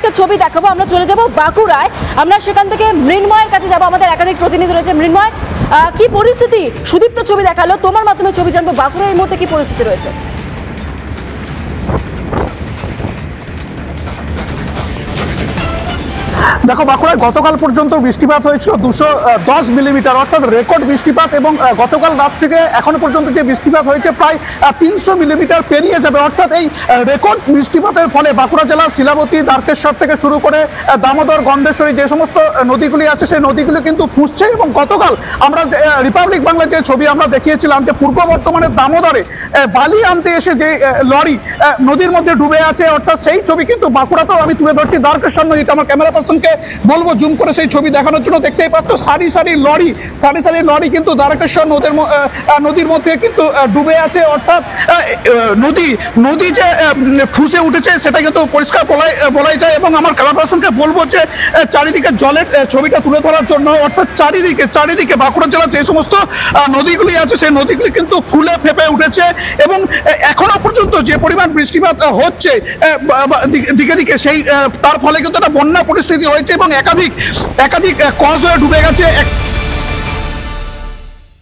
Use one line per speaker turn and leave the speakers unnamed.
একটা ছবি দেখাবো। আমরা চলে যাব বাঁকুড়ায়, আমরা সেখান থেকে মৃন্ময়ের কাছে যাব। আমাদের একাধিক প্রতিনিধি রয়েছে। মৃন্ময়, কি পরিস্থিতি? সুদীপ্ত ছবি দেখালো, তোমার মাধ্যমে ছবি জানবো বাঁকুড়ার এই মুহূর্তে কি পরিস্থিতি রয়েছে।
দেখো, বাঁকুড়ায় গতকাল পর্যন্ত বৃষ্টিপাত হয়েছিল 210 মিলিমিটার, অর্থাৎ রেকর্ড বৃষ্টিপাত। এবং গতকাল রাত থেকে এখনো পর্যন্ত যে বৃষ্টিপাত হয়েছে প্রায় 300 মিলিমিটার পেরিয়ে যাবে। অর্থাৎ এই রেকর্ড বৃষ্টিপাতের ফলে বাঁকুড়া জেলার শিলাবতী, দ্বারকেশ্বর থেকে শুরু করে দামোদর, গন্ডেশ্বরী যে সমস্ত নদীগুলি আছে সেই নদীগুলি কিন্তু ফুঁসছে। এবং গতকাল আমরা রিপাবলিক বাংলার যে ছবি আমরা দেখিয়েছিলাম যে পূর্ব বর্ধমানের দামোদরে বালি আনতে এসে যে লরি নদীর মধ্যে ডুবে আছে, অর্থাৎ সেই ছবি কিন্তু বাঁকুড়াতেও আমি তুলে ধরছি। দ্বারকেশ্বর নদীতে আমার ক্যামেরা পার্সনকে বলবো জুম করে সেই ছবি দেখানোর জন্য। দেখতেই পাচ্ছ সারি সারি লরি কিন্তু দ্বারকেশ্বর নদীর মধ্যে কিন্তু ডুবে আছে। অর্থাৎ নদী যে ফুসে উঠেছে সেটা কিন্তু পরিষ্কার বলাই যায়। এবং আমার ক্যামেরা পার্সনকে বলবো যে চারিদিকে জলের ছবিটা তুলে ধরার জন্য। অর্থাৎ চারিদিকে বাঁকুড়া জেলার যে সমস্ত নদীগুলি আছে সেই নদীগুলি কিন্তু ফুলে ফেপে উঠেছে। এবং এখনো পর্যন্ত যে পরিমাণ বৃষ্টিপাত হচ্ছে দিকে দিকে সেই তার ফলে কিন্তু একটা বন্যা পরিস্থিতি হয়েছে এবং একাধিক কজওয়ে ডুবে গেছে।